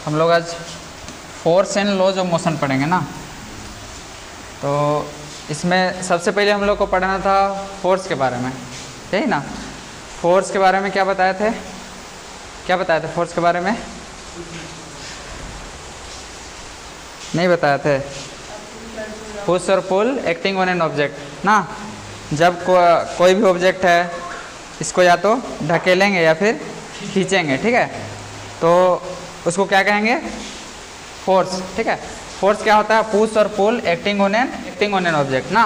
हम लोग आज force and laws of motion पढ़ेंगे ना। तो इसमें सबसे पहले हम लोग को पढ़ना था फोर्स के बारे में, यही ना। फोर्स के बारे में क्या बताए थे, फोर्स के बारे में नहीं बताए थे। पुश और पुल एक्टिंग ऑन एन ऑब्जेक्ट ना। जब कोई भी ऑब्जेक्ट है, इसको या तो ढकेलेंगे या फिर खींचेंगे, ठीक है, तो उसको क्या कहेंगे, फोर्स, ठीक है। फोर्स क्या होता है, पुश और पुल एक्टिंग ऑन एन ऑब्जेक्ट ना।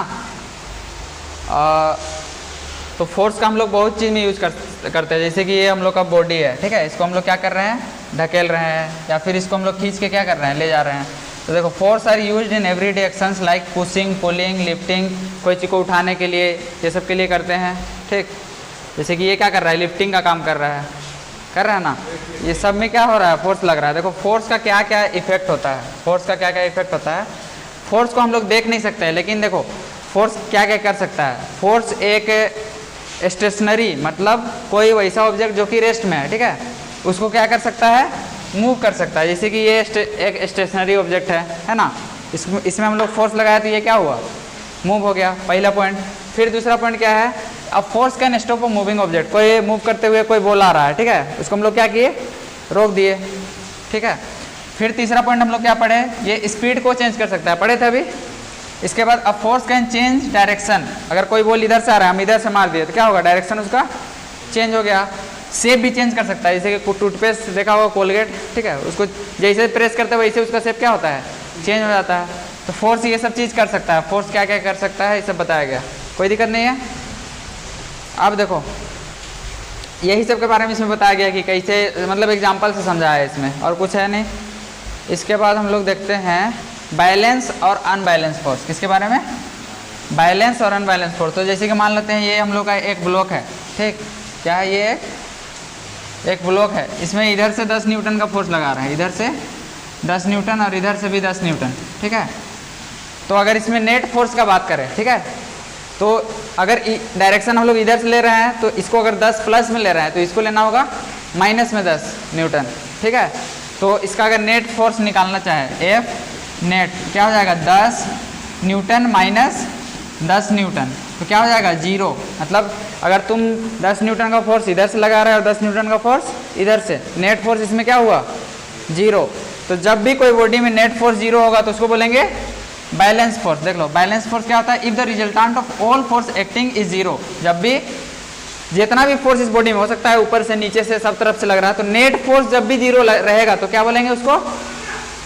तो फोर्स का हम लोग बहुत चीज़ में यूज करते हैं, जैसे कि ये हम लोग का बॉडी है, ठीक है, इसको हम लोग क्या कर रहे हैं, ढकेल रहे हैं, या फिर इसको हम लोग खींच के क्या कर रहे हैं, ले जा रहे हैं। तो देखो force are used in everyday actions like pushing, pulling, lifting, कोई चीज़ को उठाने के लिए, ये सब के लिए करते हैं, ठीक। जैसे कि ये क्या कर रहा है, लिफ्टिंग का काम कर रहा है ना। ये सब में क्या हो रहा है, फोर्स लग रहा है। देखो फोर्स का क्या क्या इफेक्ट होता है, फोर्स को हम लोग देख नहीं सकते हैं, लेकिन देखो फोर्स क्या क्या कर सकता है। फोर्स एक स्टेशनरी, मतलब कोई वैसा ऑब्जेक्ट जो कि रेस्ट में है, ठीक है, उसको क्या कर सकता है, मूव कर सकता है। जैसे कि ये एक स्टेशनरी ऑब्जेक्ट है ना, इसमें हम लोग फोर्स लगाया तो ये क्या हुआ, मूव हो गया, पहला पॉइंट। फिर दूसरा पॉइंट क्या है, अब force can stop a moving object, कोई मूव करते हुए कोई बॉल आ रहा है, ठीक है, उसको हम लोग क्या किए, रोक दिए, ठीक है। फिर तीसरा पॉइंट हम लोग क्या पढ़े, ये स्पीड को चेंज कर सकता है, पढ़े थे अभी। इसके बाद अब फोर्स कैन चेंज डायरेक्शन, अगर कोई बॉल इधर से आ रहा है, हम इधर से मार दिए तो क्या होगा, डायरेक्शन उसका चेंज हो गया। शेप भी चेंज कर सकता है, जैसे कि टूथपेस्ट देखा होगा, कोलगेट, ठीक है, उसको जैसे प्रेस करते हैं वैसे उसका शेप क्या होता है, चेंज हो जाता है। तो फोर्स ये सब चीज़ कर सकता है, फोर्स क्या क्या कर सकता है, ये सब बताया गया, कोई दिक्कत नहीं है। अब देखो यही सब के बारे में इसमें बताया गया कि कैसे, मतलब एग्जाम्पल से समझाया है इसमें, और कुछ है नहीं। इसके बाद हम लोग देखते हैं बैलेंस और अनबैलेंस फोर्स। किसके बारे में, बैलेंस और अनबैलेंस फोर्स। तो जैसे कि मान लेते हैं ये हम लोग का एक ब्लॉक है, ठीक, क्या है, ये एक ब्लॉक है, इसमें इधर से 10 न्यूटन का फोर्स लगा रहे हैं, इधर से 10 न्यूटन और इधर से भी 10 न्यूटन, ठीक है। तो अगर इसमें नेट फोर्स का बात करें, ठीक है, तो अगर डायरेक्शन हम लोग इधर से ले रहे हैं तो इसको अगर 10 प्लस में ले रहे हैं तो इसको लेना होगा माइनस में 10 न्यूटन, ठीक है। तो इसका अगर नेट फोर्स निकालना चाहे, एफ नेट क्या हो जाएगा, 10 न्यूटन माइनस 10 न्यूटन, तो क्या हो जाएगा, 0। मतलब अगर तुम 10 न्यूटन का फोर्स इधर से लगा रहे हो और 10 न्यूटन का फोर्स इधर से, नेट फोर्स इसमें क्या हुआ, 0। तो जब भी कोई बॉडी में नेट फोर्स 0 होगा तो उसको बोलेंगे बैलेंस फोर्स। देख लो बैलेंस फोर्स क्या होता है, if the resultant of all force acting is 0, जब भी जितना भी फोर्स इस बॉडी में हो सकता है, ऊपर से नीचे से सब तरफ से लग रहा है, तो नेट फोर्स जब भी 0 रहेगा तो क्या बोलेंगे उसको,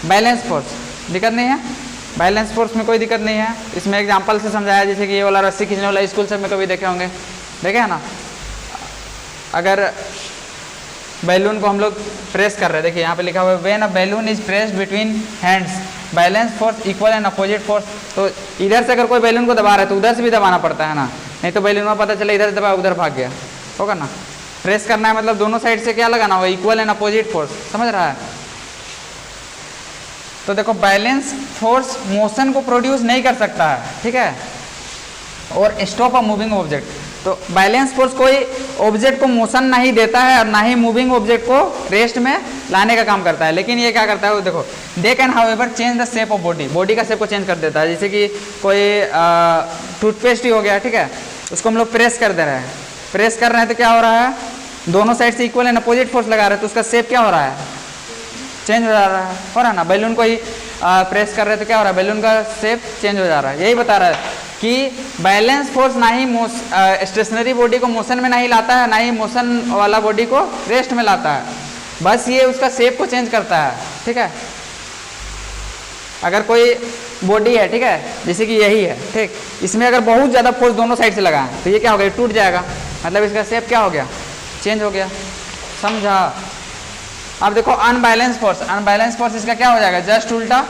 बैलेंस फोर्स। दिक्कत नहीं है, बैलेंस फोर्स में कोई दिक्कत नहीं है। इसमें एग्जांपल से समझाया, जैसे कि ये वाला रस्सी खींचने वाला, स्कूल से में कभी देखे होंगे, देखे है ना। अगर बैलून को हम लोग प्रेस कर रहे हैं, देखिए यहाँ पे लिखा हुआ है when a balloon is pressed between hands balance force equal and opposite force. तो इधर से अगर कोई बैलून को दबा रहा है तो उधर से भी दबाना पड़ता है ना, नहीं तो बैलून में पता चला इधर से दबाया उधर भाग गया, होगा ना। प्रेस करना है मतलब दोनों साइड से क्या लगाना होगा, इक्वल एंड अपोजिट फोर्स, समझ रहा है। तो देखो बैलेंस फोर्स मोशन को प्रोड्यूस नहीं कर सकता है, ठीक है, और स्टॉप अ मूविंग ऑब्जेक्ट। तो बैलेंस फोर्स कोई ऑब्जेक्ट को मोशन नहीं देता है और ना ही मूविंग ऑब्जेक्ट को रेस्ट में लाने का काम करता है, लेकिन ये क्या करता है, वो देखो they can however change the shape of body, body का शेप को चेंज कर देता है। जैसे कि कोई टूथपेस्ट ही हो गया, ठीक है, उसको हम लोग प्रेस कर दे रहे हैं, प्रेस कर रहे हैं तो क्या हो रहा है, दोनों साइड से इक्वल एंड अपोजिट फोर्स लगा रहे हैं, तो उसका शेप क्या हो रहा है, चेंज हो जा रहा है, हो रहा है ना। बैलून को ही प्रेस कर रहे हैं तो क्या हो रहा है, बैलून का शेप चेंज हो जा रहा है। यही बता रहा है कि बैलेंस फोर्स ना ही स्टेशनरी बॉडी को मोशन में नहीं लाता है, ना ही मोशन वाला बॉडी को रेस्ट में लाता है, बस ये उसका शेप को चेंज करता है, ठीक है। अगर कोई बॉडी है, ठीक है, जैसे कि यही है, ठीक, इसमें अगर बहुत ज़्यादा फोर्स दोनों साइड से लगा है तो ये क्या हो गया, टूट जाएगा, मतलब इसका शेप क्या हो गया, चेंज हो गया, समझा। अब देखो अनबैलेंस फोर्स इसका क्या हो जाएगा, जस्ट उल्टा।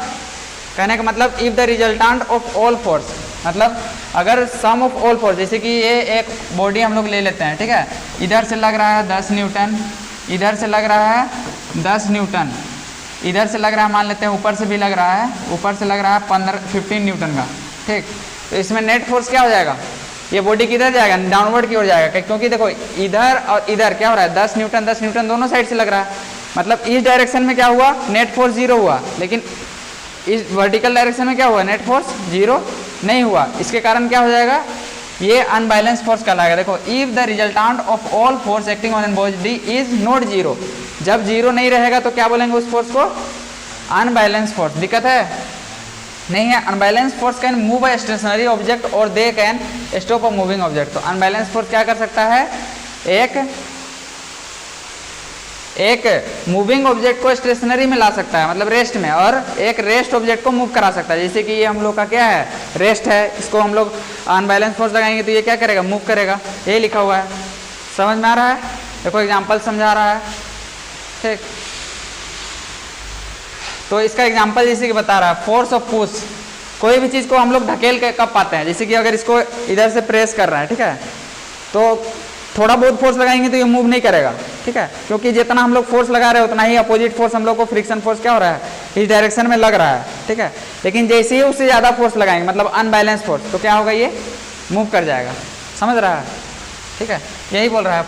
कहने का मतलब if the resultant of all force, मतलब अगर सम ऑफ ऑल फोर्स, जैसे कि ये एक बॉडी हम लोग ले लेते हैं, ठीक है, इधर से लग रहा है 10 न्यूटन, इधर से लग रहा है 10 न्यूटन, इधर से लग रहा है मान लेते हैं ऊपर से भी लग रहा है, ऊपर से लग रहा है 15 न्यूटन का, ठीक। तो इसमें नेट फोर्स क्या हो जाएगा, ये बॉडी किधर जाएगा, डाउनवर्ड की ओर जाएगा, क्योंकि देखो इधर और इधर क्या हो रहा है, 10 न्यूटन दोनों साइड से लग रहा है, मतलब इस डायरेक्शन में क्या हुआ, नेट फोर्स 0 हुआ, लेकिन इस वर्टिकल डायरेक्शन में क्या हुआ, नेट फोर्स 0 नहीं हुआ। इसके कारण क्या हो जाएगा, ये अनबैलेंस फोर्स कहलाएगा। देखो, if the resultant of all force acting on an body is not 0, जब 0 नहीं रहेगा तो क्या बोलेंगे उस फोर्स को, अनबैलेंस फोर्स। दिक्कत है नहीं है। Unbalance force can move a stationary object और they can stop a moving object. तो अनबैलेंस फोर्स क्या कर सकता है, एक मूविंग ऑब्जेक्ट को स्टेशनरी में ला सकता है, मतलब रेस्ट में, और एक रेस्ट ऑब्जेक्ट को मूव करा सकता है। जैसे कि ये हम लोग का क्या है, रेस्ट है, इसको हम लोग अनबैलेंस फोर्स लगाएंगे तो ये क्या करेगा, मूव करेगा। ये लिखा हुआ है, समझ में आ रहा है। देखो एग्जाम्पल समझा रहा है, ठीक। तो इसका एग्जाम्पल जैसे कि बता रहा है, फोर्स ऑफ पुश। कोई भी चीज़ को हम लोग ढकेल के कब पाते हैं, जैसे कि अगर इसको इधर से प्रेस कर रहा है, ठीक है, तो थोड़ा बहुत फोर्स लगाएंगे तो ये मूव नहीं करेगा, ठीक है, क्योंकि जितना हम लोग फोर्स लगा रहे हैं उतना ही अपोजिट फोर्स हम लोग को फ्रिक्शन फोर्स क्या हो रहा है, इस डायरेक्शन में लग रहा है, ठीक है। लेकिन जैसे ही उससे ज़्यादा फोर्स लगाएंगे, मतलब अनबैलेंस फोर्स, तो क्या होगा, ये मूव कर जाएगा। समझ रहा है, ठीक है। यही बोल रहा है,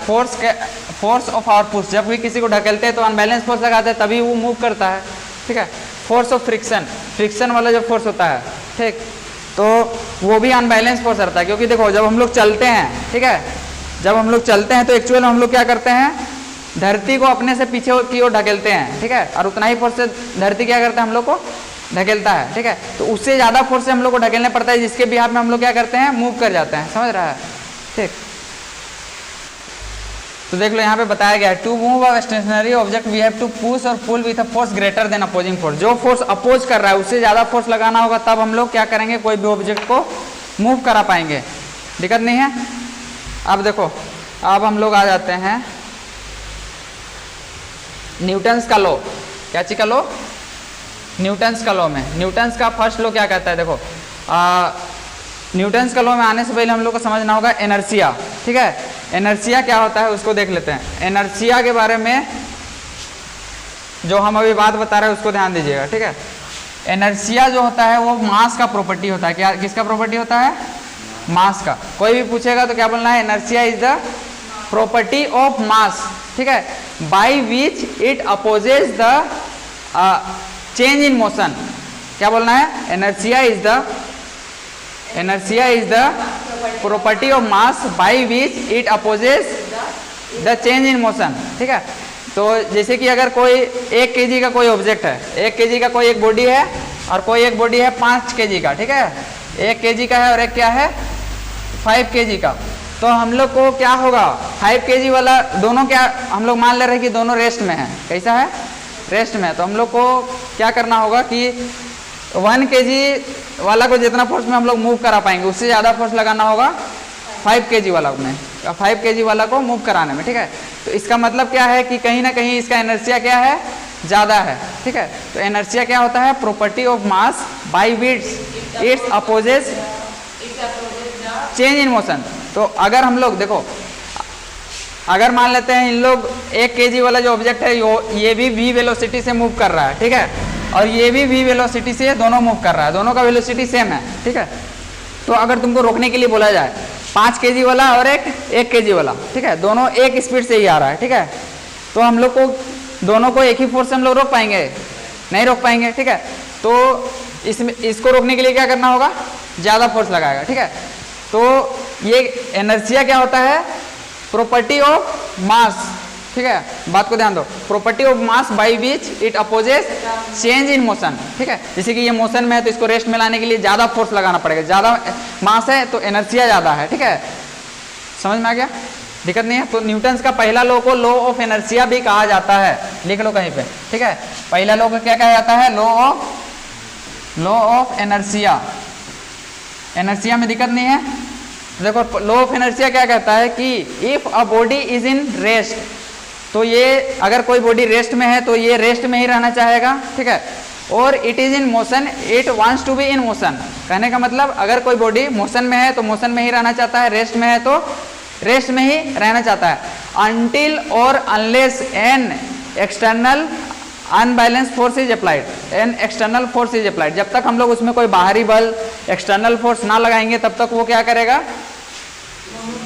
फोर्स ऑफ आवर पुश। जब भी किसी को ढकेलते हैं तो अनबैलेंस फोर्स लगाते हैं, तभी वो मूव करता है, ठीक है। फोर्स ऑफ फ्रिक्शन, फ्रिक्शन वाला जो फोर्स होता है, ठीक, तो वो भी अनबैलेंस फोर्स रहता है। क्योंकि देखो, जब हम लोग चलते हैं, ठीक है, जब हम लोग चलते हैं तो एक्चुअल हम लोग क्या करते हैं, धरती को अपने से पीछे की ओर ढकेलते हैं, ठीक है, और उतना ही फोर्स से धरती क्या करता है, हम लोग को ढकेलता है, ठीक है। तो उससे ज़्यादा फोर्स से हम लोग को ढकेलना पड़ता है, जिसके बिहाफ में हम लोग क्या करते हैं, मूव कर जाते हैं। समझ रहा है, ठीक। तो देख लो यहाँ पे बताया गया है, to move a stationary object we have to push और pull with a force greater than opposing force. जो फोर्स अपोज कर रहा है उससे ज़्यादा फोर्स लगाना होगा, तब हम लोग क्या करेंगे, कोई भी ऑब्जेक्ट को मूव करा पाएंगे। दिक्कत नहीं है। अब देखो, अब हम लोग आ जाते हैं न्यूटन्स का लॉ। क्या चीज का लॉ, न्यूटन्स का लॉ में। न्यूटन्स का फर्स्ट लॉ क्या कहता है, देखो न्यूटन्स का लॉ में आने से पहले हम लोग को समझना होगा इनर्शिया, ठीक है। इनर्शिया क्या होता है उसको देख लेते हैं। इनर्शिया के बारे में जो हम अभी बात बता रहे हैं उसको ध्यान दीजिएगा, ठीक है। इनर्शिया जो होता है वो मास का प्रॉपर्टी होता है। क्या, किसका प्रॉपर्टी होता है, मास का। कोई भी पूछेगा तो क्या बोलना है, inertia is the property of mass, ठीक है, by which it opposes the change in motion. क्या बोलना है, inertia is the property of mass by which it opposes the change in motion, ठीक है। तो जैसे कि अगर कोई 1 kg का कोई ऑब्जेक्ट है, 1 kg का कोई एक बॉडी है और कोई एक बॉडी है 5 kg का, ठीक है, 1 kg का है और एक क्या है 5 kg का। तो हम लोग को क्या होगा, 5 kg वाला दोनों क्या, हम लोग मान ले रहे हैं कि दोनों रेस्ट में है। कैसा है, रेस्ट में है। तो हम लोग को क्या करना होगा कि 1 kg वाला को जितना फोर्स में हम लोग मूव करा पाएंगे उससे ज़्यादा फोर्स लगाना होगा 5 kg वाला में, 5 kg वाला को मूव कराने में, ठीक है। तो इसका मतलब क्या है कि कहीं ना कहीं इसका इनर्शिया क्या है, ज़्यादा है, ठीक है। तो इनर्शिया क्या होता है, property of mass by which it's opposes change in motion. तो अगर हम लोग देखो, अगर मान लेते हैं इन लोग 1 kg वाला जो ऑब्जेक्ट है ये भी v वेलोसिटी से मूव कर रहा है, ठीक है, और ये भी v वेलोसिटी से दोनों मूव कर रहा है, दोनों का वेलोसिटी सेम है, ठीक है। तो अगर तुमको रोकने के लिए बोला जाए 5 kg वाला और 1 kg वाला, ठीक है, दोनों एक स्पीड से ही आ रहा है, ठीक है, तो हम लोग को दोनों को एक ही फोर्स से हम लोग रोक पाएंगे, नहीं रोक पाएंगे, ठीक है। तो इसको रोकने के लिए क्या करना होगा, ज़्यादा फोर्स लगाएगा, ठीक है। तो ये इनर्शिया क्या होता है, प्रॉपर्टी ऑफ मास, ठीक है, बात को ध्यान दो, property of mass by which it opposes change in motion, ठीक है। जैसे कि ये मोशन में है तो इसको रेस्ट में लाने के लिए ज़्यादा फोर्स लगाना पड़ेगा, ज़्यादा मास है तो इनर्शिया ज़्यादा है, ठीक है। समझ में आ गया, दिक्कत नहीं है। तो न्यूटन्स का पहला लॉ को लॉ ऑफ इनर्शिया भी कहा जाता है, लिख लो कहीं पे, ठीक है। पहला लॉ को क्या कहा जाता है, लॉ ऑफ इनर्शिया। इनर्शिया में दिक्कत नहीं है। देखो लॉ ऑफ इनर्शिया क्या कहता है कि if a body is in rest, तो ये अगर कोई बॉडी रेस्ट में है तो ये रेस्ट में ही रहना चाहेगा, ठीक है, और it is in motion it wants to be in motion. कहने का मतलब अगर कोई बॉडी मोशन में है तो मोशन में ही रहना चाहता है, रेस्ट में है तो रेस्ट में ही रहना चाहता है, अनटिल और unless an external unbalance force is applied, an external force is applied. जब तक हम लोग उसमें कोई बाहरी बल एक्सटर्नल फोर्स ना लगाएंगे तब तक वो क्या करेगा,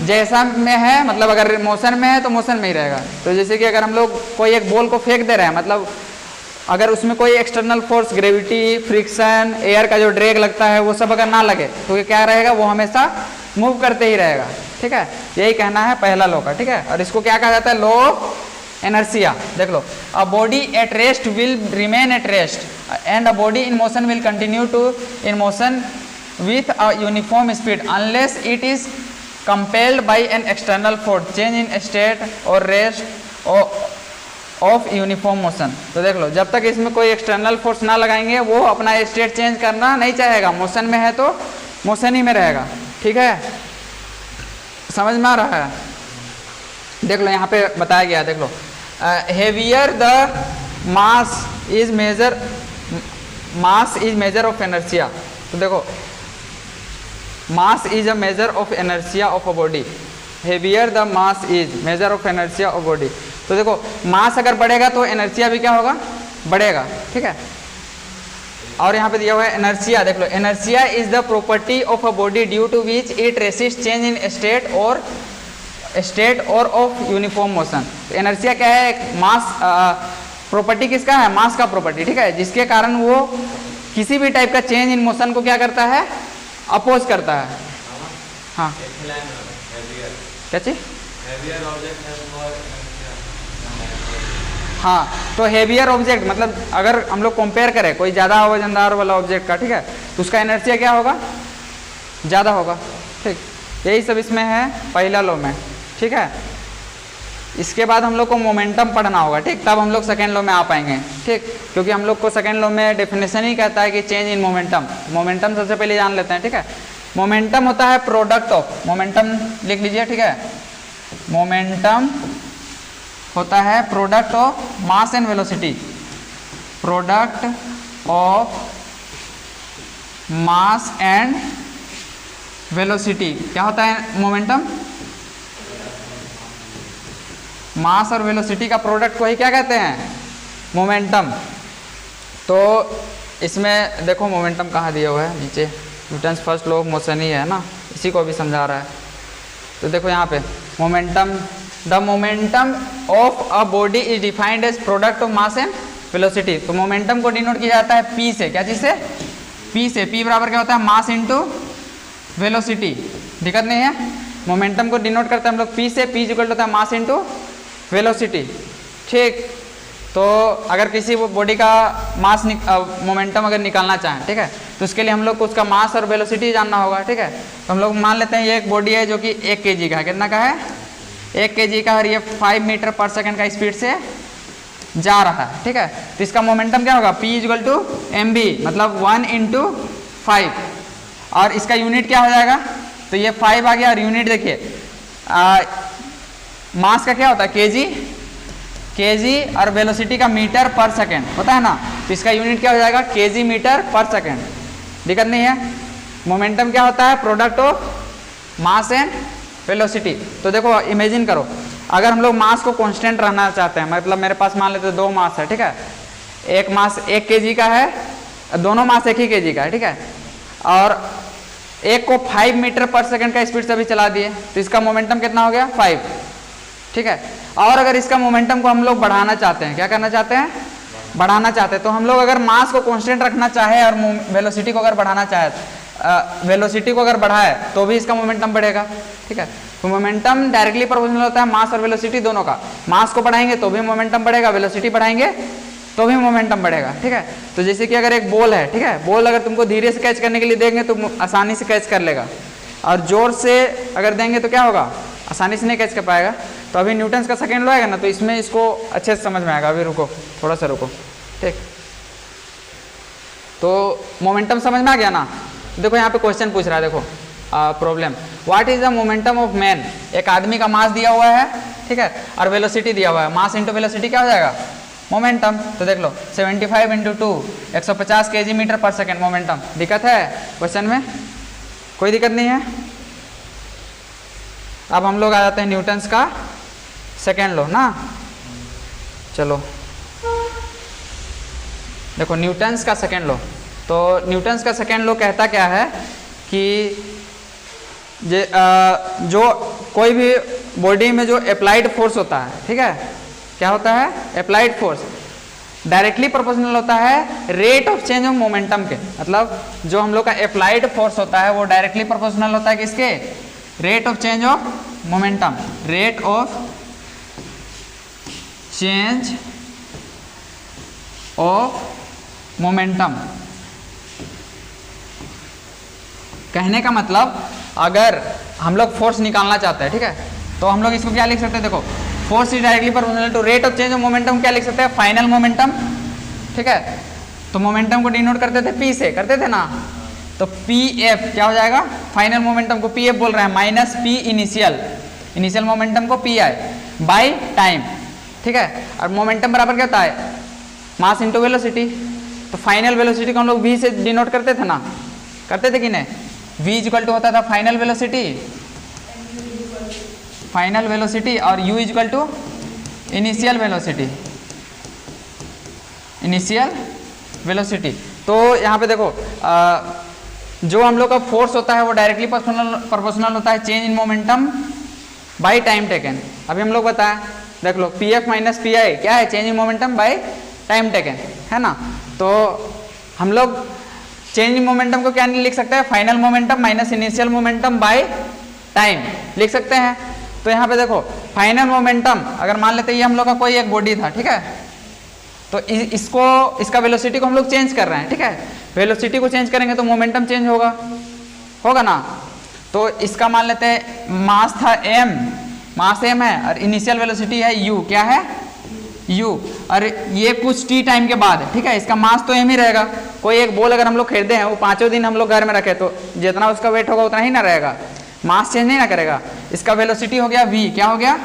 जैसा में है, मतलब अगर मोशन में है तो मोशन में ही रहेगा। तो जैसे कि अगर हम लोग कोई एक बॉल को फेंक दे रहे हैं, मतलब अगर उसमें कोई external force, gravity, friction, air का जो ड्रैग लगता है वो सब अगर ना लगे तो ये क्या रहेगा, वो हमेशा मूव करते ही रहेगा। ठीक है, यही कहना है पहला लॉ का। ठीक है, और इसको क्या कहा जाता है, लॉ ऑफ इनर्शिया। देख लो, a body at rest will remain at rest and a body in motion will continue to in motion with a uniform speed unless it is compelled by an external force change in state or rest of uniform motion। तो देख लो, जब तक इसमें कोई external force ना लगाएंगे वो अपना स्टेट चेंज करना नहीं चाहेगा। मोशन में है तो मोशन ही में रहेगा। ठीक है, समझ में आ रहा है? देख लो यहाँ पे बताया गया, देख लो, heavier the mass is measure of inertia. तो देखो, mass is a measure of inertia of a body, heavier the mass is measure of inertia of body। तो देखो, मास अगर बढ़ेगा तो इनर्शिया भी क्या होगा, बढ़ेगा। ठीक है, और यहाँ पे दिया हुआ है इनर्शिया। देख लो, inertia is the property of a body due to which it resist change in state और ऑफ यूनिफॉर्म मोशन। इनर्शिया क्या है, मास प्रॉपर्टी किसका है, मास का प्रॉपर्टी। ठीक है, जिसके कारण वो किसी भी टाइप का चेंज इन मोशन को क्या करता है, अपोज करता है। हाँ, क्या चीज, हाँ, तो हेवियर ऑब्जेक्ट मतलब अगर हम लोग कंपेयर करें कोई ज़्यादा वजनदार वाला ऑब्जेक्ट का, ठीक है, तो उसका इनर्शिया क्या होगा, ज़्यादा होगा। ठीक, यही सब इसमें है पहला लॉ में। ठीक है, इसके बाद हम लोग को मोमेंटम पढ़ना होगा। ठीक, तब हम लोग सेकेंड लॉ में आ पाएंगे। ठीक, क्योंकि हम लोग को सेकेंड लॉ में डेफिनेशन ही कहता है कि चेंज इन मोमेंटम। मोमेंटम सबसे पहले जान लेते हैं। ठीक है, मोमेंटम होता है प्रोडक्ट ऑफ, मोमेंटम लिख लीजिए। ठीक है, मोमेंटम होता है product of mass and velocity, product of mass and velocity. क्या होता है मोमेंटम, मास और वेलोसिटी का प्रोडक्ट को ही क्या कहते हैं, मोमेंटम। तो इसमें देखो मोमेंटम कहाँ दिया हुआ है, नीचे Newton's first law of motion ही है ना, इसी को भी समझा रहा है। तो देखो यहाँ पे momentum, the momentum of a body is defined as product of mass and velocity. तो मोमेंटम को डिनोट किया जाता है पी से। क्या चीज़ से, पी से। पी बराबर क्या होता है, मास इंटू वेलोसिटी। दिक्कत नहीं है, मोमेंटम को डिनोट करते हैं हम लोग पी से। पी इक्वल होता है मास इंटू वेलोसिटी। ठीक, तो अगर किसी बॉडी का मास मोमेंटम अगर निकालना चाहें, ठीक है, तो उसके लिए हम लोग को उसका मास और वेलोसिटी जानना होगा। ठीक है, तो हम लोग मान लेते हैं ये एक बॉडी है जो कि 1 kg का है। कितना का है, 1 kg का, और ये 5 मीटर पर सेकेंड का स्पीड से जा रहा है। ठीक है, तो इसका मोमेंटम क्या होगा, P इक्वल टू mv, मतलब 1 × 5, और इसका यूनिट क्या हो जाएगा, तो ये 5 आ गया, और यूनिट देखिए मास का क्या होता है, केजी, और वेलोसिटी का मीटर पर सेकेंड होता है ना, तो इसका यूनिट क्या हो जाएगा, केजी मीटर पर सेकेंड। दिक्कत नहीं है। मोमेंटम क्या होता है, product of mass and velocity. तो देखो इमेजिन करो, अगर हम लोग मास को कांस्टेंट रहना चाहते हैं, मतलब मेरे पास मान लेते हैं 2 मास है। ठीक है, एक मास 1 kg का है, दोनों मास 1 ही kg का है। ठीक है, और एक को 5 मीटर पर सेकेंड का स्पीड से अभी चला दिए, तो इसका मोमेंटम कितना हो गया, 5। ठीक है, और अगर इसका मोमेंटम को हम लोग बढ़ाना चाहते हैं, क्या करना चाहते हैं, बढ़ाना चाहते हैं, तो हम लोग अगर मास को कांस्टेंट रखना चाहे और वेलोसिटी को अगर बढ़ाना चाहे, वेलोसिटी को अगर बढ़ाए तो भी इसका मोमेंटम बढ़ेगा। ठीक है, तो मोमेंटम डायरेक्टली प्रोपोर्शनल होता है मास और वेलोसिटी दोनों का। मास को बढ़ाएंगे तो भी मोमेंटम बढ़ेगा, वेलोसिटी बढ़ाएंगे तो भी मोमेंटम बढ़ेगा। ठीक है, तो जैसे कि अगर एक बॉल है, ठीक है, बॉल अगर तुमको धीरे से कैच करने के लिए देंगे तो आसानी से कैच कर लेगा, और जोर से अगर देंगे तो क्या होगा, आसानी से नहीं कैच कर पाएगा। तो अभी न्यूटन्स का सेकेंड लॉ आएगा ना, तो इसमें इसको अच्छे से समझ में आएगा। अभी रुको, थोड़ा सा रुको। ठीक, तो मोमेंटम समझ में आ गया ना। देखो यहाँ पे क्वेश्चन पूछ रहा है, देखो problem, what is the momentum of man. एक आदमी का मास दिया हुआ है, ठीक है, और वेलोसिटी दिया हुआ है। मास इंटू वेलोसिटी क्या हो जाएगा, मोमेंटम। तो देख लो 75 × 2 150 kg मीटर पर सेकेंड मोमेंटम। दिक्कत है क्वेश्चन में, कोई दिक्कत नहीं है। अब हम लोग आ जाते हैं न्यूटन्स का सेकेंड लॉ ना। चलो देखो न्यूटन्स का सेकेंड लॉ। तो न्यूटन्स का सेकेंड लॉ कहता क्या है कि जो कोई भी बॉडी में जो अप्लाइड फोर्स होता है, ठीक है, क्या होता है, अप्लाइड फोर्स डायरेक्टली प्रोपोर्शनल होता है rate of change of momentum के। मतलब जो हम लोग का अप्लाइड फोर्स होता है वो डायरेक्टली प्रोपोर्शनल होता है किसके, rate of change of momentum, rate of change of momentum. कहने का मतलब अगर हम लोग फोर्स निकालना चाहते हैं, ठीक है, तो हम लोग इसको क्या लिख सकते हैं, देखो force is directly proportional to rate of change of momentum, क्या लिख सकते हैं, फाइनल मोमेंटम, ठीक है। तो मोमेंटम को डिनोट करते थे पी से, करते थे ना, तो पी एफ क्या हो जाएगा, फाइनल मोमेंटम को पी एफ बोल रहे हैं, minus P initial, initial momentum को पी आई बाई टाइम, ठीक है। और मोमेंटम बराबर क्या होता है, मास इंटू वेलोसिटी। तो फाइनल वेलोसिटी को हम लोग वी से डिनोट करते थे ना, करते थे कि नहीं, v इक्वल टू होता था फाइनल वेलोसिटी, फाइनल वेलोसिटी, और u equal to initial velocity, initial velocity. तो यहाँ पे देखो जो हम लोग का फोर्स होता है वो डायरेक्टली प्रोपोर्शनल होता है change in momentum by time taken. अभी हम लोग बताएं, देख लो P F minus P I क्या है, change in momentum by time taken, है ना। तो हम लोग चेंज इन मोमेंटम को क्या नहीं लिख सकते हैं, final momentum minus initial momentum by time लिख सकते हैं। तो यहाँ पे देखो फाइनल मोमेंटम अगर मान लेते हैं ये हम लोग का कोई एक बॉडी था, ठीक है, तो इसको इसका वेलोसिटी को हम लोग चेंज कर रहे हैं, ठीक है, वेलोसिटी को चेंज करेंगे तो मोमेंटम चेंज होगा, होगा ना। तो इसका मान लेते हैं मास था m, मास m है और इनिशियल वेलोसिटी है u, क्या है u, और ये कुछ t टाइम के बाद है, ठीक है, इसका मास तो m ही रहेगा। कोई एक बॉल अगर हम लोग खरीदे हैं वो 5 दिन हम लोग घर में रखे तो जितना उसका वेट होगा उतना ही ना रहेगा, मास चेंज नहीं ना करेगा। इसका वेलोसिटी हो गया v, क्या हो गया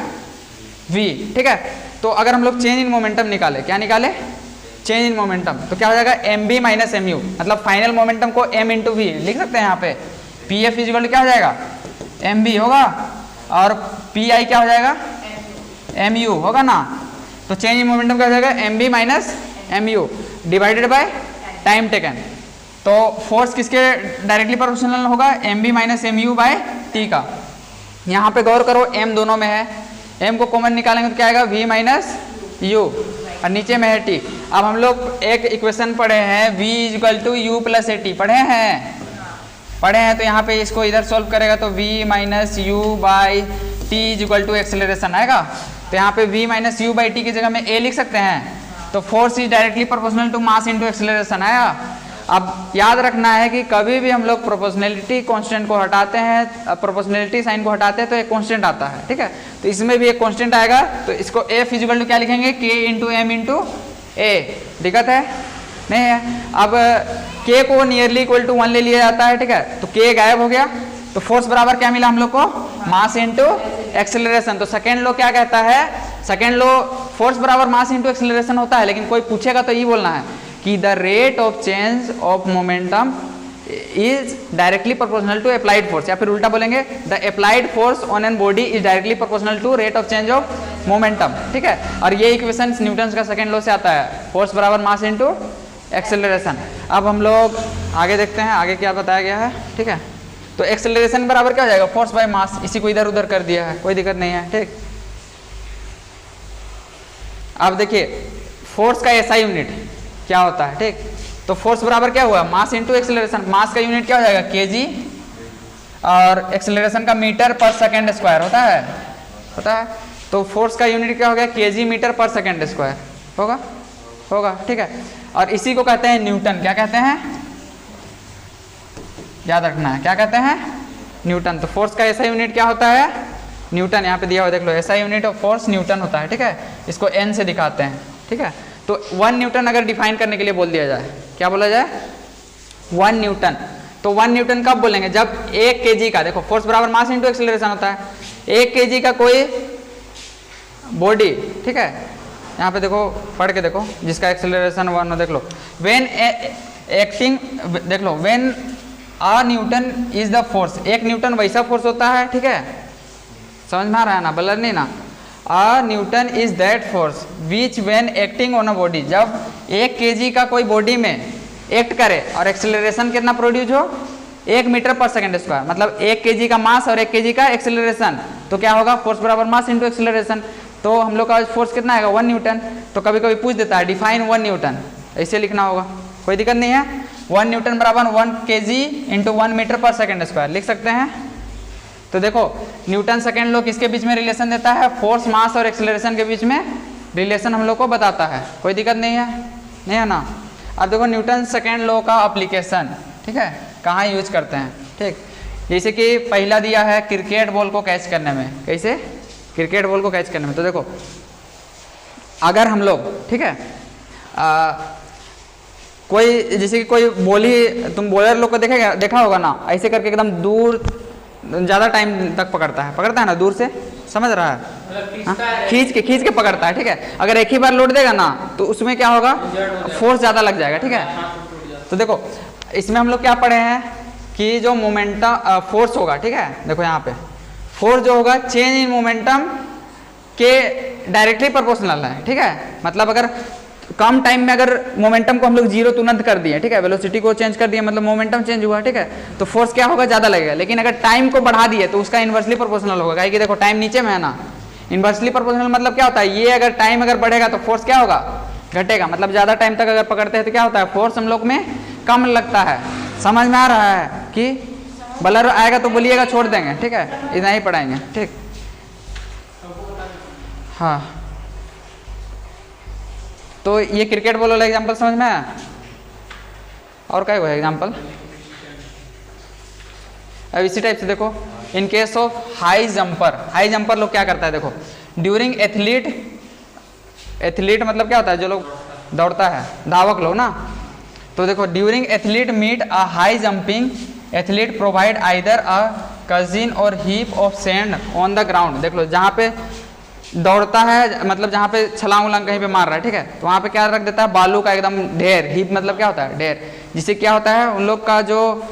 v, ठीक है। तो अगर हम लोग चेंज इन मोमेंटम निकाले, क्या निकाले, चेंज इन मोमेंटम, तो क्या हो जाएगा M V minus M U, मतलब फाइनल मोमेंटम को m इंटू वी लिख सकते हैं यहाँ पे, पी एफ इजिकल क्या हो जाएगा एम बी होगा और पी आई क्या हो जाएगा एम यू होगा ना। तो चेंज इन मोमेंटम क्या हो जाएगा M V minus M U divided by time taken. तो फोर्स किसके डायरेक्टली प्रोपोर्शनल होगा, M V minus M U by T का। यहाँ पे गौर करो m दोनों में है, m को कॉमन निकालेंगे तो क्या आएगा v माइनस यू और नीचे में है t। अब हम लोग एक इक्वेशन पढ़े हैं v equal to U plus A T, पढ़े हैं तो यहाँ पे इसको इधर सॉल्व करेगा तो v minus U by T equal to acceleration आएगा। तो यहाँ पे v minus U by T की जगह में a लिख सकते हैं, तो force is directly proportional to mass into acceleration आया। अब याद रखना है कि कभी भी हम लोग प्रोपोर्शनलिटी कांस्टेंट को हटाते हैं, प्रोपोर्शनलिटी साइन को हटाते हैं तो एक कांस्टेंट आता है, ठीक है। तो इसमें भी एक कांस्टेंट आएगा, तो इसको ए फिजिकल टू क्या लिखेंगे k इंटू एम इंटू ए। दिक्कत है नहीं है। अब k को नियरली इक्वल टू 1 ले लिया जाता है, ठीक है, तो k गायब हो गया। तो फोर्स बराबर क्या मिला हम लोग को, मास इंटू एक्सेलरेशन। तो सेकेंड लॉ क्या कहता है, सेकेंड लॉ फोर्स बराबर मास इंटू एक्सेलरेशन होता है, लेकिन कोई पूछेगा तो ये बोलना है कि the rate of change of momentum is directly proportional to applied force, या फिर उल्टा बोलेंगे the applied force on an body is directly proportional to rate of change of momentum, ठीक है। और ये इक्वेशन न्यूटन का सेकेंड लॉ से आता है, फोर्स बराबर मास इंटू एक्सेलरेशन। अब हम लोग आगे देखते हैं आगे क्या बताया गया है, ठीक है। तो एक्सेलरेशन बराबर क्या हो जाएगा, फोर्स बाय मास, इसी को इधर उधर कर दिया है, कोई दिक्कत नहीं है, ठीक। अब देखिए फोर्स का ऐसा यूनिट क्या होता है, ठीक। तो फोर्स बराबर क्या हुआ, मास इंटू एक्सेलरेशन। मास का यूनिट क्या हो जाएगा केजी और एक्सेलरेशन का मीटर पर सेकेंड स्क्वायर होता है। तो फोर्स का यूनिट क्या हो गया, केजी मीटर पर सेकेंड स्क्वायर होगा, ठीक है। और इसी को कहते हैं न्यूटन, क्या कहते हैं, याद रखना है, क्या कहते हैं न्यूटन। तो फोर्स का ऐसा यूनिट क्या होता है, न्यूटन। यहाँ पे दिया हुआ देख लो, ऐसा यूनिट ऑफ फोर्स न्यूटन होता है, ठीक है। इसको एन से दिखाते हैं, ठीक है। तो 1 न्यूटन अगर डिफाइन करने के लिए बोल दिया जाए, क्या बोला जाए 1 न्यूटन। तो 1 न्यूटन कब बोलेंगे, जब 1 केजी का, देखो फोर्स बराबर मास इंटू एक्सेलरेशन होता है, 1 केजी का कोई बॉडी, ठीक है, यहाँ पे देखो पढ़ के देखो, जिसका एक्सेलरेशन 1 हो, देख लो व्हेन एक्टिंग, देख लो when a newton is the force, 1 newton वैसा फोर्स होता है, ठीक है, समझ में आ रहा है ना, बलर नहीं ना। A Newton is that force which when acting on a body, जब 1 केजी का कोई बॉडी में एक्ट करे और एक्सेलरेशन कितना प्रोड्यूस हो 1 मीटर पर सेकेंड स्क्वायर, मतलब 1 केजी का मास और 1 केजी का एक्सेलरेशन तो क्या होगा, फोर्स बराबर मास इंटू एक्सेलरेशन। तो हम लोग का फोर्स कितना आएगा, 1 न्यूटन। तो कभी कभी पूछ देता है डिफाइन 1 न्यूटन, ऐसे लिखना होगा, कोई दिक्कत नहीं है। 1 न्यूटन बराबर 1 kg इंटू 1 मीटर पर सेकेंड स्क्वायर लिख सकते हैं। तो देखो न्यूटन सेकेंड लॉ किसके बीच में रिलेशन देता है, फोर्स मास और एक्सेलरेशन के बीच में रिलेशन हम लोग को बताता है, कोई दिक्कत नहीं है, नहीं है ना। अब देखो न्यूटन सेकेंड लॉ का अप्लीकेशन, ठीक है, कहाँ यूज करते हैं, ठीक। जैसे कि पहला दिया है क्रिकेट बॉल को कैच करने में, कैसे, क्रिकेट बॉल को कैच करने में। तो देखो अगर हम लोग, ठीक है, कोई जैसे कि कोई बॉल ही, तुम बॉलर लोग को देखा होगा ना, ऐसे करके एकदम दूर ज़्यादा टाइम तक पकड़ता है ना, दूर से, समझ रहा है, हाँ? खींच के पकड़ता है, ठीक है। अगर एक ही बार लोड देगा ना तो उसमें क्या होगा, फोर्स ज़्यादा लग जाएगा, ठीक है। तो देखो इसमें हम लोग क्या पढ़े हैं कि जो मोमेंटम फोर्स होगा, ठीक है, देखो यहाँ पे फोर्स जो होगा चेंज इन मोमेंटम के डायरेक्टली प्रोपोर्शनल है, ठीक है। मतलब अगर कम टाइम में अगर मोमेंटम को हम लोग जीरो तुरंत कर दिए, ठीक है, वेलोसिटी को चेंज कर दिए, मतलब मोमेंटम चेंज हुआ, ठीक है, तो फोर्स क्या होगा, ज़्यादा लगेगा। लेकिन अगर टाइम को बढ़ा दिए तो उसका इन्वर्सली प्रोपोर्शनल होगा, कि देखो टाइम नीचे में है ना, इन्वर्सली प्रोपोर्शनल मतलब क्या होता है, ये अगर टाइम अगर बढ़ेगा तो फोर्स क्या होगा, घटेगा। मतलब ज़्यादा टाइम तक अगर पकड़ते हैं तो क्या होता है, फोर्स हम लोग में कम लगता है। समझ में आ रहा है कि बलर आएगा तो बोलिएगा, छोड़ देंगे, ठीक है, इतना ही पढ़ाएंगे, ठीक। हाँ, तो ये क्रिकेट बॉल वाला एग्जाम्पल समझ में आया, और क्या हुआ एग्जाम्पल। अब इसी टाइप से देखो, in case of high jumper लोग क्या करता है, देखो ड्यूरिंग एथलीट मतलब क्या होता है, जो लोग दौड़ता है, धावक लोग ना। तो देखो during athlete meet a high jumping athlete provide either a cushion और heap of sand on the ground. देख लो जहाँ पे दौड़ता है, मतलब जहाँ पे छलांग उलांग कहीं पे मार रहा है, ठीक है, तो वहाँ पे क्या रख देता है, बालू का एकदम ढेर। हीप मतलब क्या होता है, ढेर। जिससे क्या होता है, उन लोग का जो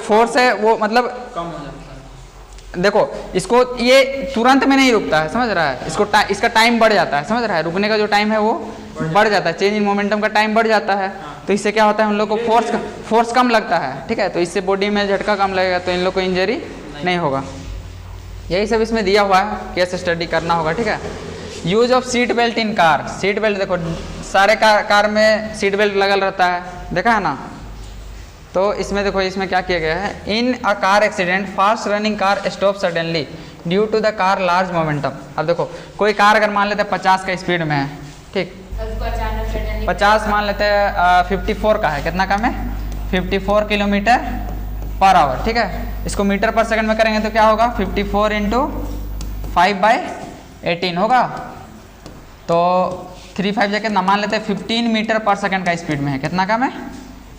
फोर्स है वो मतलब कम हो जाता है। देखो इसको ये तुरंत में नहीं रुकता है, समझ रहा है, इसको इसका टाइम बढ़ जाता है, समझ रहा है, रुकने का जो टाइम है वो बढ़ जाता है, चेंज इन मोमेंटम का टाइम बढ़ जाता है। तो इससे क्या होता है, उन लोग को फोर्स कम लगता है, ठीक है, तो इससे बॉडी में झटका कम लगेगा, तो इन लोग को इंजरी नहीं होगा। यही सब इसमें दिया हुआ है, केस स्टडी करना होगा, ठीक है। Use of seat belt in car, seat belt देखो सारे कार में सीट बेल्ट लगल रहता है, देखा है ना। तो इसमें देखो, इसमें क्या किया गया है, in a car accident fast running car stop suddenly due to the car large momentum. अब देखो कोई कार अगर मान लेते हैं 50 का स्पीड में है, ठीक, 50 मान लेते हैं 54 का है, कितना कम है, 54 किलोमीटर पर आवर, ठीक है। इसको मीटर पर सेकंड में करेंगे तो क्या होगा, 54 इंटू 5/18 होगा। तो 35 जगह ना मान लेते हैं 15 मीटर पर सेकंड का स्पीड में है, कितना कम है,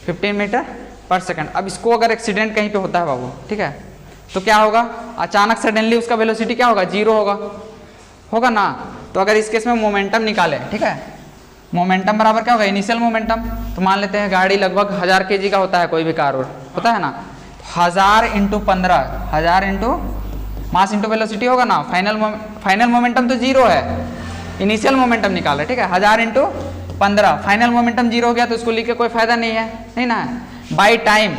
15 मीटर पर सेकंड। अब इसको अगर एक्सीडेंट कहीं पे होता है बाबू, ठीक है, तो क्या होगा, अचानक सडनली उसका वेलोसिटी क्या होगा, जीरो होगा ना। तो अगर इस केस में मोमेंटम निकाले, ठीक है, मोमेंटम बराबर क्या होगा, इनिशियल मोमेंटम। तो मान लेते हैं गाड़ी लगभग 1000 kg का होता है, कोई भी कार होता है ना, 1000 into 15, 1000 into mass into velocity होगा ना। फाइनल मोमेंटम तो जीरो है, इनिशियल मोमेंटम निकाल रहे, ठीक है, 1000 इंटू 15, फाइनल मोमेंटम जीरो हो गया तो उसको लिख के कोई फायदा नहीं है, नहीं ना। बाई टाइम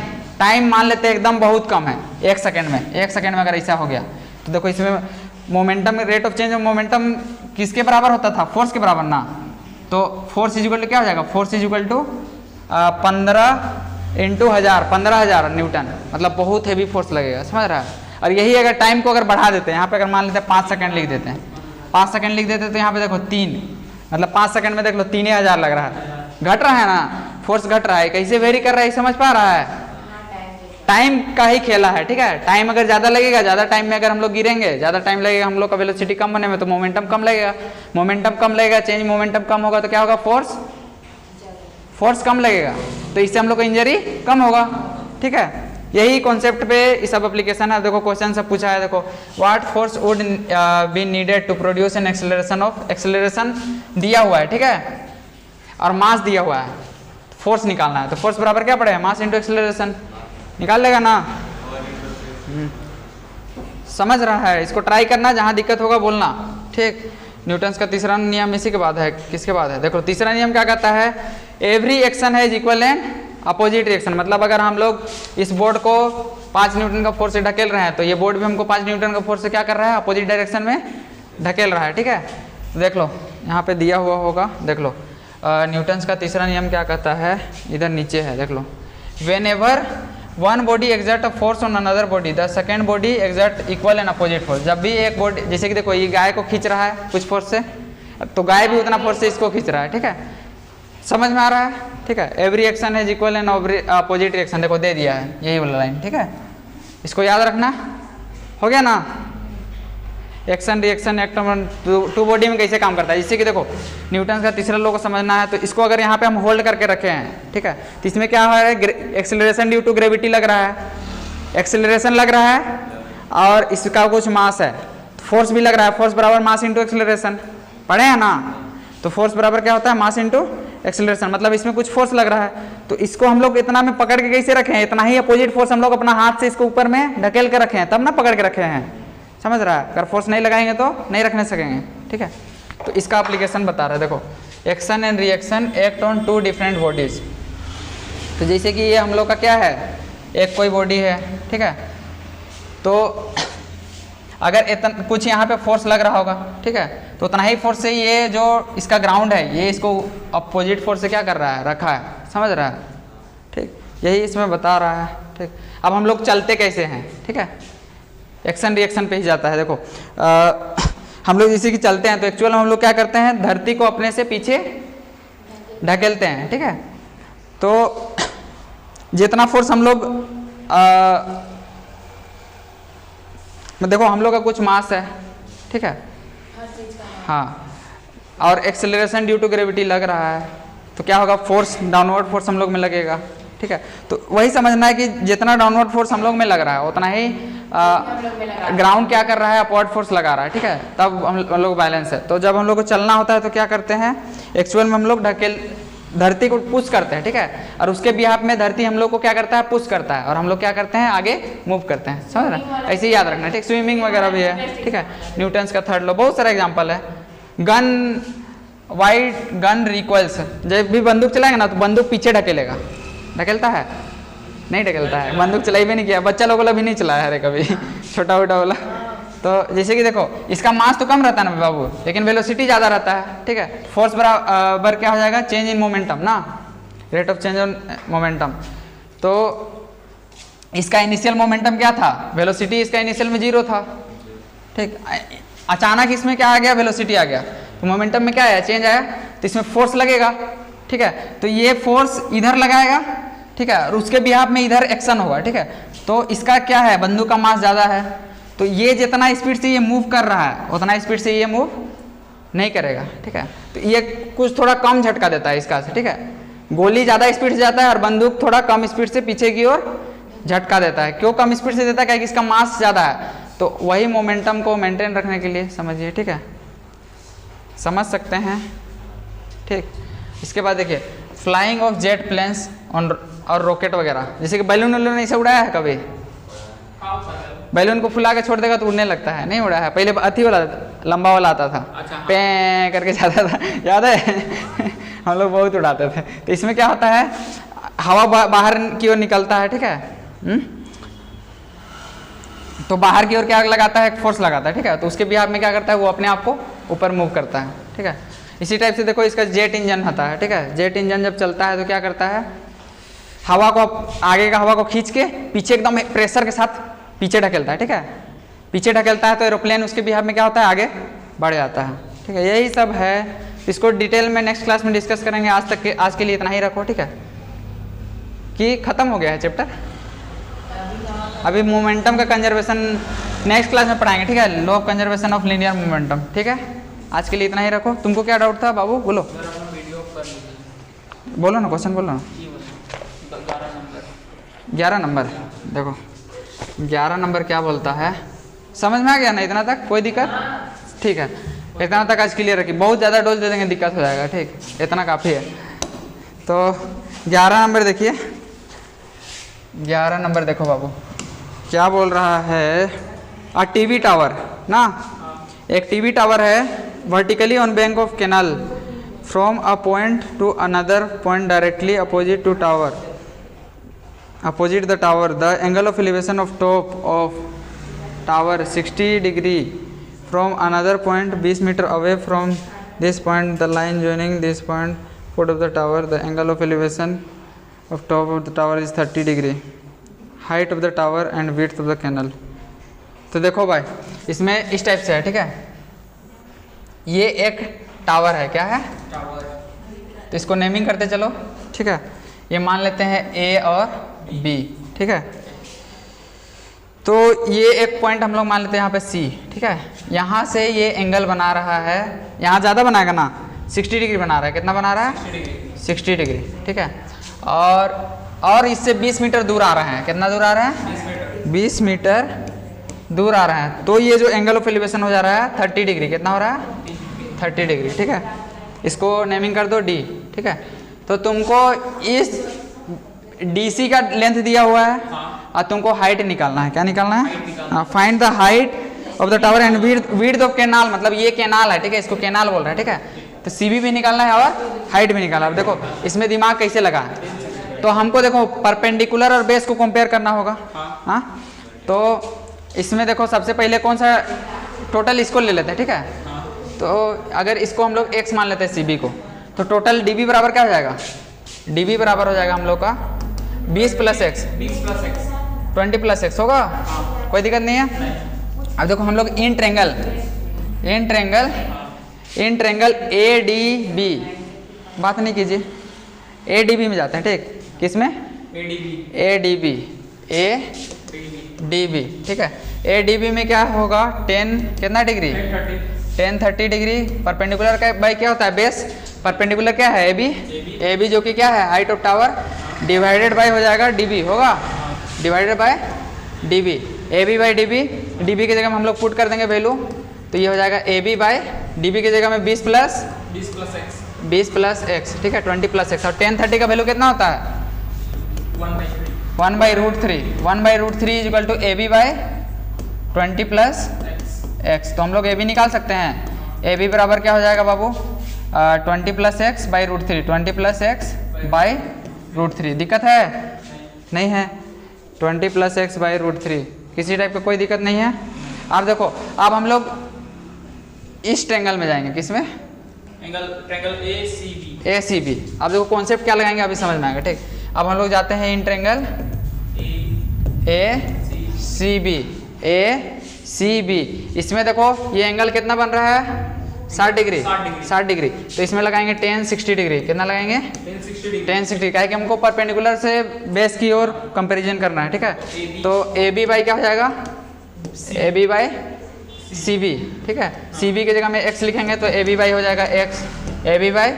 मान लेते हैं एकदम बहुत कम है, 1 सेकेंड में, 1 सेकेंड में अगर ऐसा हो गया तो देखो इसमें momentum, rate of change of momentum किसके बराबर होता था, फोर्स के बराबर ना। तो फोर्स इज इक्वल टू क्या हो जाएगा, force is equal to 15 into 1000, 15,000 newton, मतलब बहुत हैवी फोर्स लगेगा, समझ रहा है। और यही अगर टाइम को अगर बढ़ा देते हैं, यहाँ पे अगर मान लेते हैं 5 सेकंड लिख देते हैं, 5 सेकंड लिख देते हैं, तो यहाँ पे देखो 3, मतलब 5 सेकंड में देख लो 3,000 लग रहा है, घट रहा है ना, फोर्स घट रहा है, कैसे वेरी कर रहा है, समझ पा रहा है, टाइम का ही खेला है, ठीक है। टाइम अगर ज़्यादा लगेगा, ज़्यादा टाइम में अगर हम लोग गिरेंगे, ज़्यादा टाइम लगेगा हम लोग का वेलोसिटी कम होने में, तो मोमेंटम कम लगेगा, मोमेंटम कम लगेगा, चेंज मोमेंटम कम होगा तो क्या होगा, फोर्स कम लगेगा, तो इससे हम लोग को इंजरी कम होगा, ठीक है। यही कॉन्सेप्ट पे ये सब एप्लीकेशन है। देखो क्वेश्चन सब पूछा है, देखो what force would be needed to produce an acceleration दिया हुआ है, ठीक है, और मास दिया हुआ है, फोर्स निकालना है, तो फोर्स बराबर क्या पड़ेगा, मास इंटू एक्सेलरेशन, निकाल लेगा ना। समझ रहा है, इसको ट्राई करना, जहाँ दिक्कत होगा बोलना, ठीक। न्यूटन्स का तीसरा नियम इसी के बाद है, किसके बाद है, देखो तीसरा नियम क्या कहता है, एवरी एक्शन है इक्वल एंड अपोजिट रिएक्शन। मतलब अगर हम लोग इस बोर्ड को 5 न्यूटन का फोर्स से ढकेल रहे हैं, तो ये बोर्ड भी हमको 5 न्यूटन का फोर्स से क्या कर रहा है, अपोजिट डायरेक्शन में ढकेल रहा है। ठीक है, देख लो यहाँ पे दिया हुआ होगा, देख लो न्यूटन्स का तीसरा नियम क्या कहता है, इधर नीचे है, देख लो। Whenever one body exert a force on another body the second body exert equal and opposite force. जब भी एक बॉडी, जैसे कि देखो ये गाय को खींच रहा है कुछ फोर्स से, तो गाय भी उतना फोर्स से इसको खींच रहा है। ठीक है, समझ में आ रहा है? ठीक है, एवरी एक्शन है इक्वल एंड अपोजिट रिएक्शन, देखो दे दिया है यही वाला लाइन। ठीक है, इसको याद रखना, हो गया ना। Action reaction act two body में कैसे काम करता है, जैसे कि देखो न्यूटन का तीसरा लॉ को समझना है, तो इसको अगर यहाँ पे हम होल्ड करके रखे हैं, ठीक है, तो इसमें क्या है, एक्सेलरेशन ड्यू टू ग्रेविटी लग रहा है, एक्सेलरेशन लग रहा है, और इसका कुछ मास है, फोर्स भी लग रहा है, फोर्स बराबर मास इंटू एक्सेलरेशन, पढ़े हैं ना। तो फोर्स बराबर क्या होता है, मास इंटू एक्सेलरेशन, मतलब इसमें कुछ फोर्स लग रहा है, तो इसको हम लोग इतना में पकड़ के कैसे रखे हैं, इतना ही अपोजिट फोर्स हम लोग अपना हाथ से इसको ऊपर में ढकेल के रखे हैं, तब ना पकड़ के रखे हैं, समझ रहा है। अगर फोर्स नहीं लगाएंगे तो नहीं रखने सकेंगे। ठीक है, तो इसका एप्लीकेशन बता रहा है, देखो action and reaction act on two different bodies. तो जैसे कि ये हम लोग का क्या है, एक कोई बॉडी है, ठीक है, तो अगर इतना कुछ यहाँ पे फोर्स लग रहा होगा, ठीक है, तो उतना ही फोर्स से ये जो इसका ग्राउंड है, ये इसको अपोजिट फोर्स से क्या कर रहा है, रखा है, समझ रहा है। ठीक, यही इसमें बता रहा है। ठीक, अब हम लोग चलते कैसे हैं, ठीक है, एक्शन रिएक्शन पे ही जाता है। देखो हम लोग जैसे कि चलते हैं, तो एक्चुअल हम लोग क्या करते हैं, धरती को अपने से पीछे ढकेलते हैं। ठीक है, तो जितना फोर्स हम लोग देखो हम लोग का कुछ मास है, ठीक है, हाँ, और एक्सेलरेशन ड्यू टू ग्रेविटी लग रहा है, तो क्या होगा, फोर्स डाउनवर्ड फोर्स हम लोग में लगेगा। ठीक है, तो वही समझना है कि जितना डाउनवर्ड फोर्स हम लोग में लग रहा है उतना ही ग्राउंड क्या कर रहा है, अपवर्ड फोर्स लगा रहा है। ठीक है, तब हम लोग बैलेंस है। तो जब हम लोग को चलना होता है तो क्या करते हैं, एक्चुअल में हम लोग धरती को पुश करते हैं। ठीक है, और उसके बिहाफ में धरती हम लोग को क्या करता है, पुश करता है, और हम लोग क्या करते हैं, आगे मूव करते हैं, समझ रहे हैं। ऐसे ही याद रखना। ठीक, स्विमिंग वगैरह भी है। ठीक है, न्यूटन्स का थर्ड लॉ, बहुत सारा एग्जाम्पल है। गन वाइट गन रिकॉइल्स, जब भी बंदूक चलाएंगे ना तो बंदूक पीछे ढकेलेगा, ढकेलता है, नहीं ढकेलता है, बंदूक चलाई भी नहीं किया, बच्चा लोग वाला भी नहीं चलाया है कभी छोटा छोटा वाला। तो जैसे कि देखो इसका मास तो कम रहता है ना बाबू, लेकिन वेलोसिटी ज़्यादा रहता है। ठीक है, फोर्स बराबर क्या हो जाएगा, चेंज इन मोमेंटम ना, rate of change on momentum. तो इसका इनिशियल मोमेंटम क्या था, वेलोसिटी इसका इनिशियल में 0 था। ठीक, अचानक इसमें क्या आ गया, वेलोसिटी आ गया, तो मोमेंटम में क्या आया, चेंज आया, तो इसमें फोर्स लगेगा। ठीक है, तो ये फोर्स इधर लगाएगा, ठीक है, और उसके बिहाफ में इधर एक्शन होगा। ठीक है, तो इसका क्या है, बंदूक का मास ज़्यादा है, तो ये जितना स्पीड से ये मूव कर रहा है उतना स्पीड से ये मूव नहीं करेगा। ठीक है, तो ये कुछ थोड़ा कम झटका देता है इसका से। ठीक है, गोली ज़्यादा स्पीड से जाता है और बंदूक थोड़ा कम स्पीड से पीछे की ओर झटका देता है। क्यों कम स्पीड से देता है, क्योंकि इसका मास ज़्यादा है, तो वही मोमेंटम को मेंटेन रखने के लिए समझिए। ठीक है, समझ सकते हैं। ठीक, इसके बाद देखिए flying of jet planes on और रॉकेट वगैरह, जैसे कि बैलून वैलून ऐसा उड़ाया है कभी, बैलून को फुला के छोड़ देगा तो उड़ने लगता है, नहीं उड़ा है। पहले अथी वाला लंबा वाला आता था, अच्छा, पे करके जाता था, याद है हम लोग बहुत उड़ाते थे। तो इसमें क्या होता है, हवा बाहर की ओर निकलता है। ठीक है, तो बाहर की ओर क्या लगाता है, एक फोर्स लगाता है। ठीक है, तो उसके बिहाफ में क्या करता है, वो अपने आप को ऊपर मूव करता है। ठीक है, इसी टाइप से देखो इसका जेट इंजन होता है। ठीक है, जेट इंजन जब चलता है तो क्या करता है, हवा को आगे का हवा को खींच के पीछे एकदम प्रेशर के साथ पीछे ढकेलता है। ठीक है, पीछे ढकेलता है तो एरोप्लेन उसके बिहाफ में क्या होता है, आगे बढ़ जाता है। ठीक है, यही सब है, इसको डिटेल में नेक्स्ट क्लास में डिस्कस करेंगे। आज के लिए इतना ही रखो। ठीक है, कि खत्म हो गया है चैप्टर, अभी मोमेंटम का कंजर्वेशन नेक्स्ट क्लास में पढ़ाएंगे। ठीक है, law of conservation of linear momentum. ठीक है, आज के लिए इतना ही रखो। तुमको क्या डाउट था बाबू, बोलो बोलो ना, क्वेश्चन बोलो ना। 11 नंबर देखो, 11 नंबर क्या बोलता है, समझ में आ गया ना इतना तक, कोई दिक्कत? ठीक है, इतना तक आज क्लियर रखिए, बहुत ज़्यादा डोज दे देंगे दिक्कत हो जाएगा। ठीक, इतना काफ़ी है। तो 11 नंबर देखिए, 11 नंबर देखो बाबू क्या बोल रहा है, अ टीवी टावर ना, एक टीवी टावर है vertically on bank of canal from a point to another point directly opposite to tower opposite the tower the angle of elevation of top of tower 60 degree from another point 20 metre away from this point the line joining this point foot of the tower the angle of elevation of top of the tower is 30 degree height of the tower and width of the canal। तो देखो भाई इसमें इस type से है, ठीक है, ये एक टावर है, क्या है टावर, तो इसको नेमिंग करते चलो, ठीक है, ये मान लेते हैं ए और बी, ठीक है, तो ये एक पॉइंट हम लोग मान लेते हैं यहाँ पे सी, ठीक है, यहाँ से ये एंगल बना रहा है, यहाँ ज़्यादा बनाएगा ना 60 डिग्री बना रहा है, कितना बना रहा है 60 डिग्री, ठीक है, और इससे 20 मीटर दूर आ रहा है, कितना दूर आ रहा है 20 मीटर दूर आ रहा है, तो ये जो एंगल ऑफ एलिवेशन हो जा रहा है 30 डिग्री, कितना हो रहा है 30 डिग्री, ठीक है, इसको नेमिंग कर दो डी, ठीक है, तो तुमको इस DC का लेंथ दिया हुआ है और तुमको हाइट निकालना है, क्या निकालना है, find the height of the tower and width of canal, मतलब ये कैनाल है, ठीक है, इसको कैनाल बोल रहा है, ठीक है, तो CB भी निकालना है और हाइट भी निकालना है। अब देखो इसमें दिमाग कैसे लगा है, तो हमको देखो परपेंडिकुलर और बेस को कंपेयर करना होगा, हाँ, तो इसमें देखो सबसे पहले कौन सा टोटल इसको ले लेते हैं, ठीक है, तो अगर इसको हम लोग x मान लेते हैं CB को, तो टोटल DB बराबर क्या हो जाएगा, DB बराबर हो जाएगा हम लोग का 20 + x 20 + x होगा, कोई दिक्कत नहीं है। अब देखो हम लोग इन ट्रेंगल ADB, बात नहीं कीजिए, ADB में जाते हैं, ठीक, किस में ADB, ठीक है, ADB में क्या होगा 10 कितना डिग्री 10-30 डिग्री, परपेंडिकुलर का बाई क्या होता है बेस, परपेंडिकुलर क्या है AB जो कि क्या है height of tower, divided by हो जाएगा DB होगा, divided by DB, AB by DB की जगह में हम लोग पुट कर देंगे वैल्यू, तो ये हो जाएगा AB बाई DB की जगह में 20 + x, ठीक है, 20 + x, और 10-30 का वैल्यू कितना होता है 1/√3 equal to AB by 20 + x, तो हम लोग AB निकाल सकते हैं, AB बराबर क्या हो जाएगा बाबू 20 + x बाई √3, 20 + x बाई √3, दिक्कत है नहीं है, 20 + x बाई √3, किसी टाइप का कोई दिक्कत नहीं है। अब देखो अब हम लोग इस ट्रेंगल में जाएंगे, किसमें ट्रेंगल ACB, अब देखो कॉन्सेप्ट क्या लगाएंगे अभी समझ में आएगा, ठीक, अब हम लोग जाते हैं इन ट्रेंगल ACB, इसमें देखो ये एंगल कितना बन रहा है 60 डिग्री, तो इसमें लगाएंगे 10-60 डिग्री, कितना लगाएंगे 10-60, क्या है कि हमको परपेंडिकुलर से बेस की ओर कंपैरिजन करना है, ठीक है, तो AB बाई क्या हो जाएगा AB बाई CB, ठीक है, CB की जगह में x लिखेंगे तो AB बाई हो जाएगा AB बाई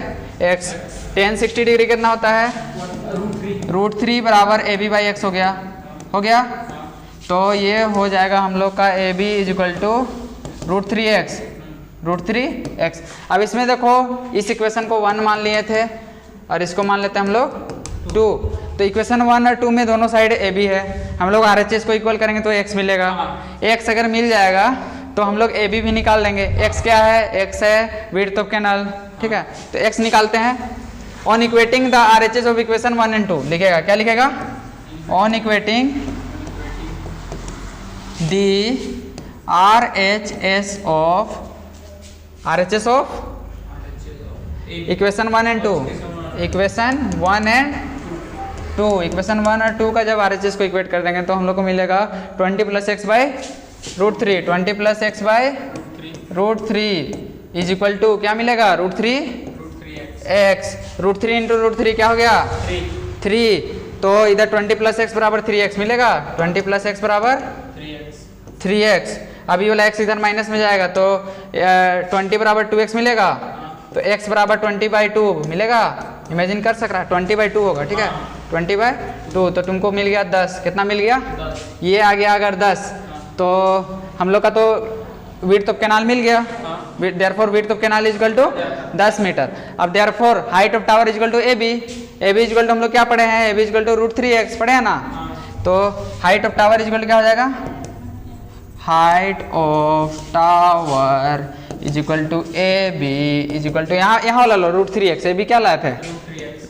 x, 10-60 डिग्री कितना होता है √3 बराबर AB बाई x हो गया, तो ये हो जाएगा हम लोग का AB इक्वल टू √3x। अब इसमें देखो इस इक्वेशन को 1 मान लिए थे और इसको मान लेते हैं हम लोग 2, तो इक्वेशन 1 और 2 में दोनों साइड AB है, हम लोग RHS को इक्वल करेंगे तो x मिलेगा, x अगर मिल जाएगा तो हम लोग AB भी निकाल लेंगे, x क्या है x है विड्थ ऑफ कैनाल, ठीक है, तो x निकालते हैं, on equating the RHS of equation 1 and 2 लिखेगा, क्या लिखेगा on equating the RHS of equation 1 and 2, equation 1 और 2 का जब RHS को इक्वेट कर देंगे तो हम लोग को मिलेगा 20 + x by √3, 20 + x by √3 is equal to क्या मिलेगा √3x, √3 × √3 क्या हो गया 3, तो इधर 20 + x बराबर 3x मिलेगा, 20 + x बराबर 3x, अभी वाला x इधर माइनस में जाएगा तो 20 बराबर 2x मिलेगा, तो x बराबर 20/2 मिलेगा, इमेजिन कर सक रहा है 20/2 होगा, ठीक है, 20/2, तो तुमको मिल गया 10, कितना मिल गया 10, ये आ गया अगर 10, तो हम लोग का तो विड्थ ऑफ कैनाल मिल गया, therefore width of canal is equal to 10 metre. अब therefore height of tower is equal to AB is equal to हम लोग क्या पढ़े हैं AB is equal to √3x पढ़े हैं ना, तो height of tower is equal to क्या हो जाएगा height of tower is equal to AB is equal to यहाँ वाला लो √3x, AB क्या लाया थे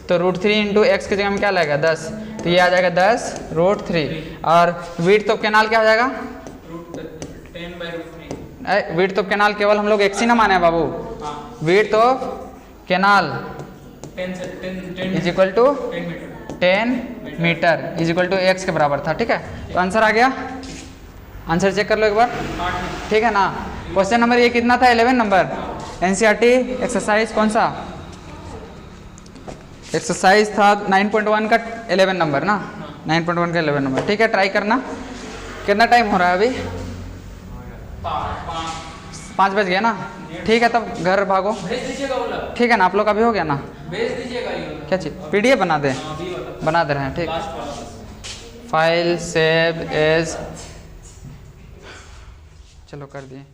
तो √3 × x की जगह में क्या लाएगा 10, तो तो ये आ जाएगा 10√3 और विड्थ ऑफ कैनाल क्या हो जाएगा? 10/√3। विड्थ ऑफ कैनाल केवल हम लोग एक्स ही ना माने बाबू, width of canal 10 is equal to 10 metre 10 metre is equal to x के बराबर था। ठीक है, तो आंसर आ गया। आंसर चेक कर लो एक बार, 8 ठीक है ना। क्वेश्चन नंबर ये कितना था? 11 नंबर। एनसीईआरटी एक्सरसाइज कौन सा एक्सरसाइज था? 9.1 का 11 नंबर ना, 9.1 का 11 नंबर। ठीक है, ट्राई करना। कितना टाइम हो रहा है अभी? 5 बज गया ना। ठीक है, तब घर भागो। भेज दीजिएगा वो लोग, ठीक है ना, आप लोग का भी हो गया ना? भेज दीजिएगा ये वाला। क्या चीज़? पीडीएफ बना दे, अभी वाला बना दे रहे हैं। ठीक, लास्ट वाला। फाइल सेव एज, चलो कर दिए।